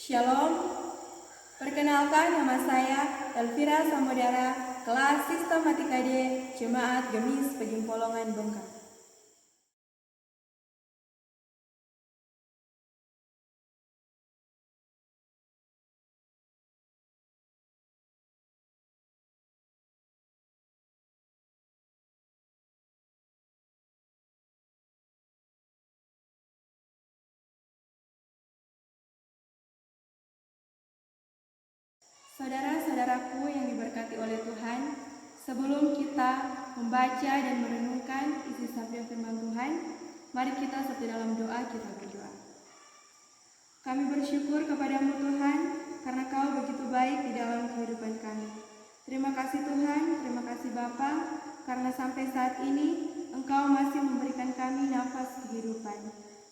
Shalom, perkenalkan nama saya Elvira Samodara, kelas Sistematika D, Jemaat Gemis Pegimpolongan Bengkak. Saudara-saudaraku yang diberkati oleh Tuhan, sebelum kita membaca dan merenungkan isi sabda firman Tuhan, mari kita satu dalam doa kita berdoa. Kami bersyukur kepadamu Tuhan, karena Kau begitu baik di dalam kehidupan kami. Terima kasih Tuhan, terima kasih Bapa, karena sampai saat ini Engkau masih memberikan kami nafas kehidupan,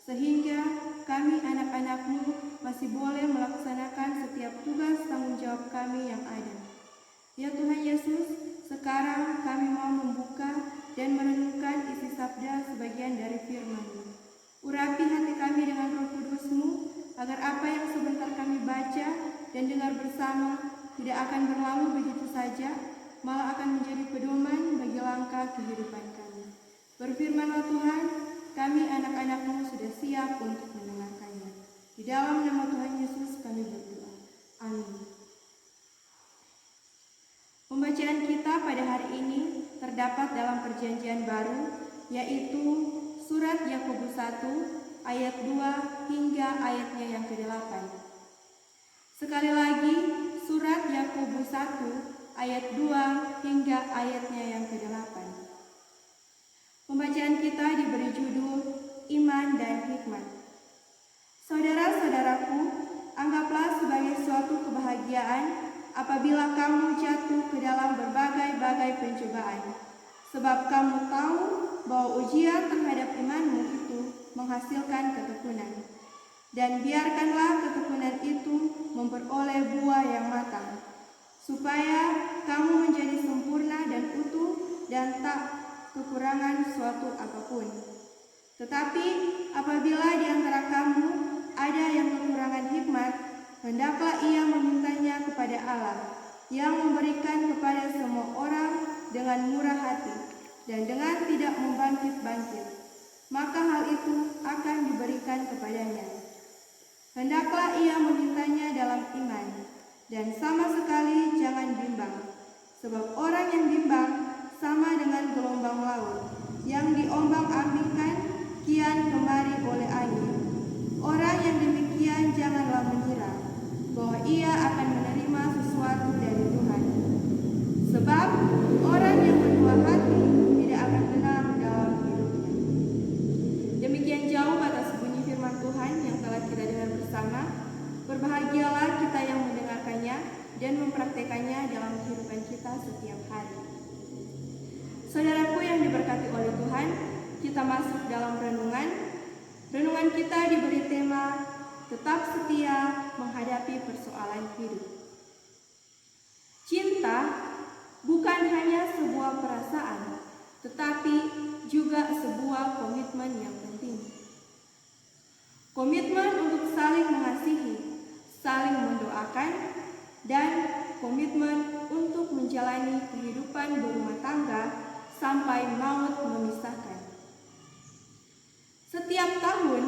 sehingga kami anak-anak-Mu masih boleh melaksanakan setiap tugas tanggung jawab kami yang ada. Ya Tuhan Yesus, sekarang kami mau membuka dan merenungkan isi sabda sebagian dari firman-Mu. Urapi hati kami dengan Roh Kudus-Mu, agar apa yang sebentar kami baca dan dengar bersama tidak akan berlalu begitu saja, malah akan menjadi pedoman bagi langkah kehidupan kami. Berfirman-Lah Tuhan, kami anak-anak-Mu sudah siap untuk mendengarkannya. Di dalam nama Tuhan Yesus kami berdoa. Amin. Pembacaan kita pada hari ini terdapat dalam Perjanjian Baru, yaitu surat Yakobus 1 ayat 2 hingga ayatnya yang ke-8. Sekali lagi, surat Yakobus 1 ayat 2 hingga ayatnya yang ke-8. Pembacaan kita diberi judul Iman dan Hikmat. Saudara-saudaraku, anggaplah sebagai suatu kebahagiaan apabila kamu jatuh ke dalam berbagai-bagai pencobaan, sebab kamu tahu bahwa ujian terhadap imanmu itu menghasilkan ketekunan. Dan biarkanlah ketekunan itu memperoleh buah yang matang, supaya kamu menjadi sempurna dan utuh dan tak kekurangan suatu apapun. Tetapi apabila di antara kamu ada yang kekurangan hikmat, hendaklah ia memintanya kepada Allah, yang memberikan kepada semua orang dengan murah hati dan dengan tidak membangkit-bangkit, maka hal itu akan diberikan kepadanya. Hendaklah ia memintanya dalam iman, dan sama sekali jangan bimbang, sebab orang yang bimbang sama dengan gelombang laut yang diombang-ambingkan kian kemari oleh angin. Orang yang demikian janganlah mengira bahwa ia akan menerima sesuatu dari Tuhan. Sebab orang yang berbuah hati tidak akan tenang dalam hidupnya. Demikian jauh batas bunyi firman Tuhan yang telah kita dengar bersama. Berbahagialah kita yang mendengarkannya dan mempraktekannya dalam kehidupan kita setiap hari. Saudaraku yang diberkati oleh Tuhan, kita masuk dalam renungan. Renungan kita diberi tema tetap setia menghadapi persoalan hidup. Cinta bukan hanya sebuah perasaan, tetapi juga sebuah komitmen yang penting. Komitmen untuk saling mengasihi, saling mendoakan, dan komitmen untuk menjalani kehidupan berumah tangga sampai maut memisahkan. Setiap tahun,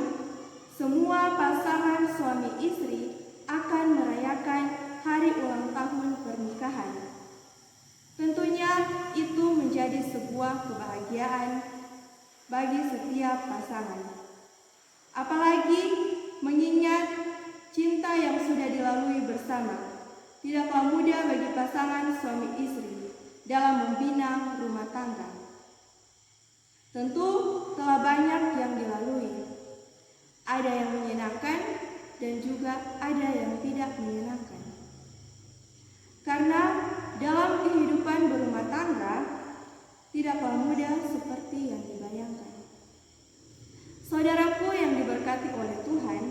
semua pasangan suami istri akan merayakan hari ulang tahun pernikahan. Tentunya itu menjadi sebuah kebahagiaan bagi setiap pasangan. Apalagi mengingat cinta yang sudah dilalui bersama, tidaklah mudah bagi pasangan suami istri dalam membina rumah tangga. Tentu telah banyak yang dilalui. Ada yang menyenangkan dan juga ada yang tidak menyenangkan. Karena dalam kehidupan berumah tangga tidaklah mudah seperti yang dibayangkan. Saudaraku yang diberkati oleh Tuhan,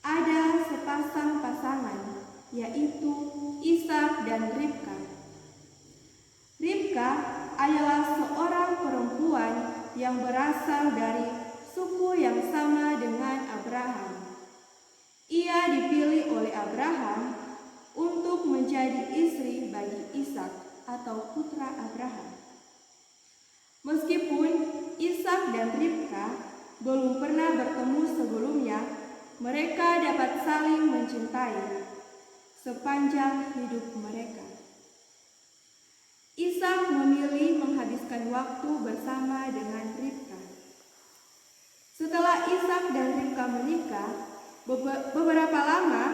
ada sepasang pasangan, yaitu Ishak dan Ribka. Ribka adalah seorang perempuan yang berasal dari suku yang sama dengan Abraham. Ia dipilih Ishak atau putra Abraham. Meskipun Ishak dan Ribka belum pernah bertemu sebelumnya, mereka dapat saling mencintai sepanjang hidup mereka. Ishak memilih menghabiskan waktu bersama dengan Ribka. Setelah Ishak dan Ribka menikah, beberapa lama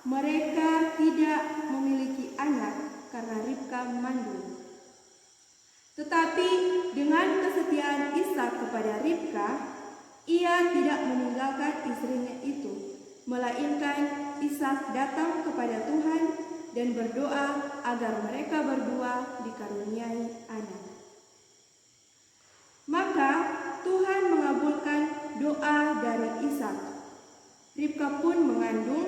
mereka tidak memiliki anak karena Ribka mandul. Tetapi dengan kesetiaan Ishak kepada Ribka, ia tidak meninggalkan istrinya itu, melainkan Ishak datang kepada Tuhan dan berdoa agar mereka berdua dikaruniai anak. Maka Tuhan mengabulkan doa dari Ishak. Ribka pun mengandung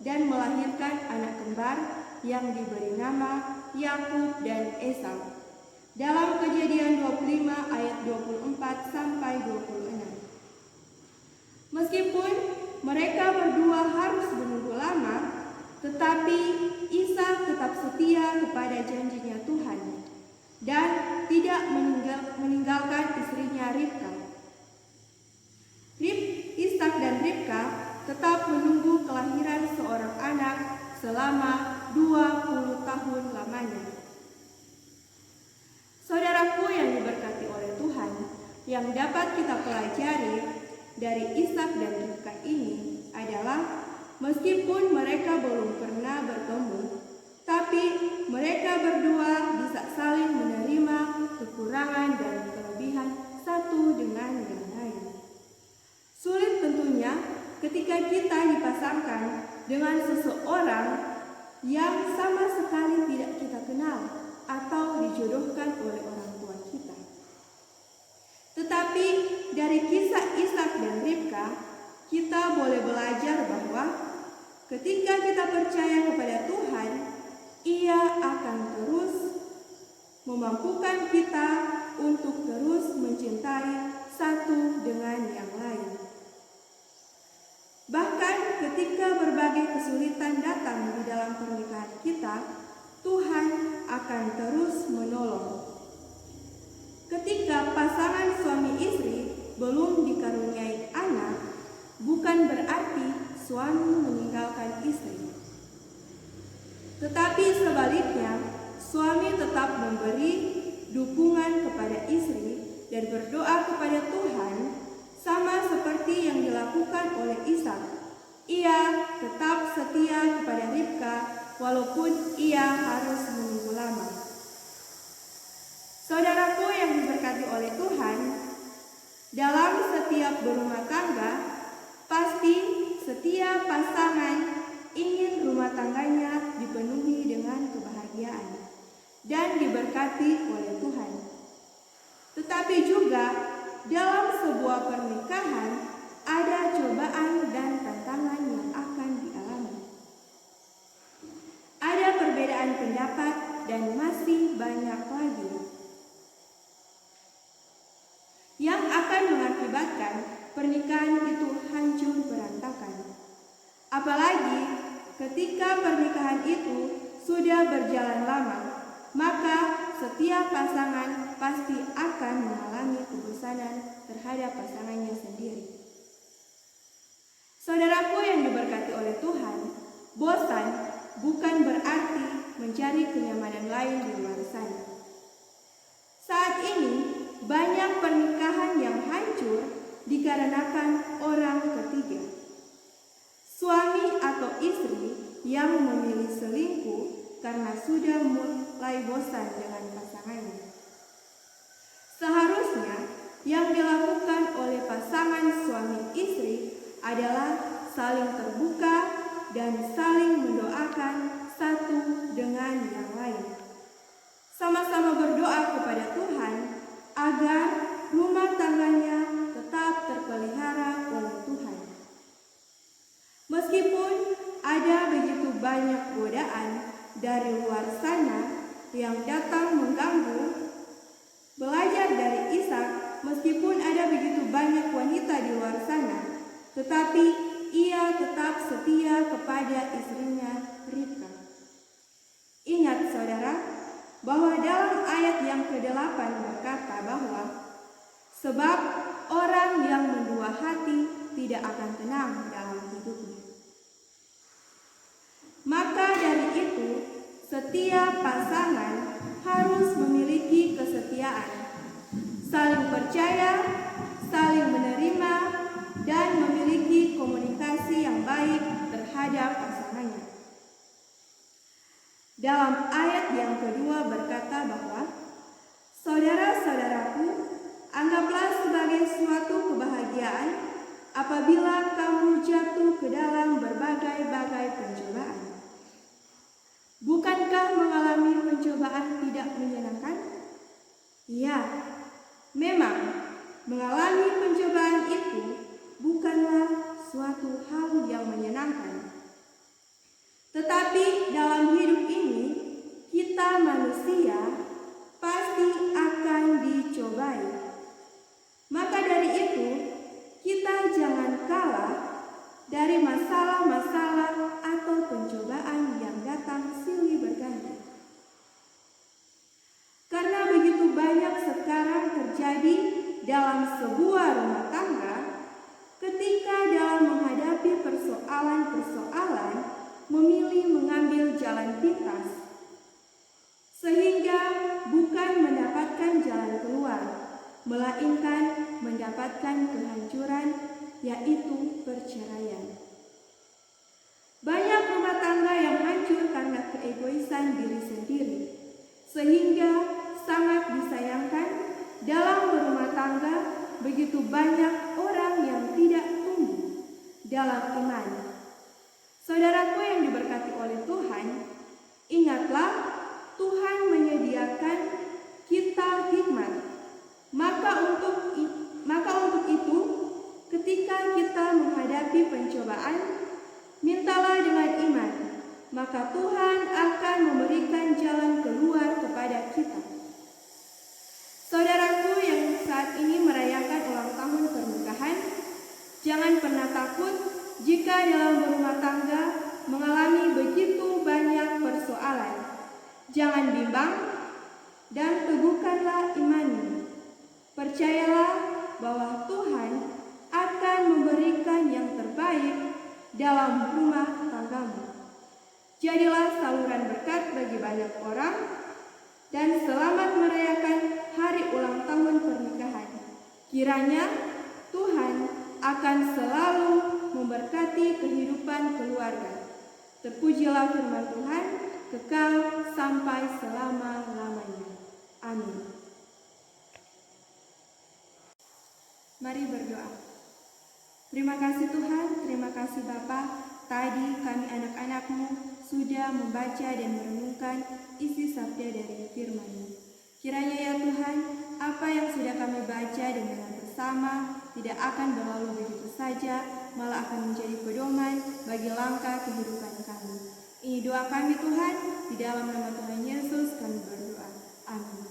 dan melahirkan anak kembar yang diberi nama Yakub dan Esau. Dalam Kejadian 25 ayat 24 sampai 26. Meskipun mereka berdua harus menunggu lama, tetapi Ishak tetap setia kepada janjinya Tuhan dan tidak meninggalkan istrinya Ribka. Ishak dan Ribka tetap menunggu kelahiran seorang anak selama 20 tahun lamanya. Saudaraku yang diberkati oleh Tuhan, yang dapat kita pelajari dari Ishak dan Ribka ini adalah meskipun mereka belum pernah bertemu, tapi mereka berdua bisa saling menerima kekurangan dan kelebihan satu dengan yang lain. Sulit tentunya ketika kita dipasangkan dengan seseorang yang sama sekali tidak kita kenal atau dijodohkan oleh orang tua kita. Tetapi dari kisah Ishak dan Ribka, kita boleh belajar bahwa ketika kita percaya kepada Tuhan, Ia akan terus memampukan kita untuk terus mencintai satu dengan yang lain. Bahkan ketika berbagai kesulitan datang di dalam pernikahan kita, Tuhan akan terus menolong. Ketika pasangan suami istri belum dikaruniai anak, bukan berarti suami meninggalkan istri. Tetapi sebaliknya, suami tetap memberi dukungan kepada istri dan berdoa kepada Tuhan, sama seperti yang dilakukan oleh Ishak. Ia tetap setia kepada Ribka walaupun ia harus menunggu lama. Saudaraku yang diberkati oleh Tuhan, dalam setiap berumah tangga, pasti setiap pasangan ingin rumah tangganya dipenuhi dengan kebahagiaan dan diberkati oleh Tuhan. Tetapi juga dalam sebuah pernikahan ada cobaan dan tantangan yang akan dialami. Ada perbedaan pendapat dan masih banyak lagi yang akan mengakibatkan pernikahan itu hancur berantakan. Apalagi ketika pernikahan itu sudah berjalan lama, maka setiap pasangan pasti akan mengalami kebosanan terhadap pasangannya sendiri. Saudaraku yang diberkati oleh Tuhan, bosan bukan berarti mencari kenyamanan lain di luar sana. Saat ini, banyak pernikahan yang hancur dikarenakan orang ketiga. Suami atau istri yang memilih selingkuh karena sudah mulai bosan dengan pasangannya. Seharusnya yang dilakukan oleh pasangan suami istri adalah saling terbuka dan saling mendoakan satu dengan yang lain. Sama-sama berdoa kepada Tuhan agar rumah tangganya tetap terpelihara oleh Tuhan. Meskipun ada begitu banyak godaan dari luar sana yang datang mengganggu, belajar dari Ishak, meskipun ada begitu banyak wanita di luar sana, tetapi ia tetap setia kepada istrinya Ribka. Ingat saudara, bahwa dalam ayat yang ke-8 berkata bahwa sebab orang yang mendua hati tidak akan tenang dalam hidupnya. Maka dari itu, setiap pasangan harus memiliki kesetiaan, saling percaya, saling menerima, dan memiliki komunikasi yang baik terhadap pasangannya. Dalam ayat yang kedua berkata bahwa saudara-saudaraku, anggaplah sebagai suatu kebahagiaan apabila kamu jatuh ke dalam berbagai-bagai pencobaan. Bukankah mengalami pencobaan tidak menyenangkan? Ya, memang mengalami pencobaan itu bukanlah suatu hal yang menyenangkan. Tetapi dalam hidup ini, kita manusia pasti akan dicobai. Maka dari itu, kita jangan kalah dari masalah-masalah atau pencobaan yang datang silih berganti. Karena begitu banyak sekarang terjadi dalam sebuah rumah tangga, ketika dalam menghadapi persoalan-persoalan memilih mengambil jalan pintas, sehingga bukan mendapatkan jalan keluar, melainkan mendapatkan kehancuran, yaitu perceraian. Banyak rumah tangga yang hancur karena keegoisan diri sendiri, sehingga sangat disayangkan dalam berumah tangga begitu banyak orang yang tidak tumbuh dalam iman. Saudaraku yang diberkati oleh Tuhan, ingatlah Tuhan menyediakan kita hikmat. Maka untuk itu, ketika kita menghadapi pencobaan, mintalah dengan iman, maka Tuhan akan memberikan jalan keluar kepada kita. Saudaraku yang saat ini merayakan ulang tahun pernikahan, jangan pernah takut jika dalam berumah tangga mengalami begitu banyak persoalan. Jangan bimbang dan teguhkanlah imanmu. Percayalah bahwa Tuhan akan memberikan yang terbaik dalam rumah tanggamu. Jadilah saluran berkat bagi banyak orang dan selamat merayakan hari ulang tahun pernikahan. Kiranya Tuhan akan selalu memberkati kehidupan keluarga. Terpujilah firman Tuhan, kekal sampai selama-lamanya. Amin. Mari berdoa. Terima kasih Tuhan, terima kasih Bapa. Tadi kami anak-anak-Mu sudah membaca dan merenungkan isi sabda dari firman-Mu. Kiranya ya Tuhan, apa yang sudah kami baca dan dengar bersama tidak akan berlalu begitu saja, malah akan menjadi pedoman bagi langkah kehidupan kami. Ini doa kami Tuhan, di dalam nama Tuhan Yesus kami berdoa. Amin.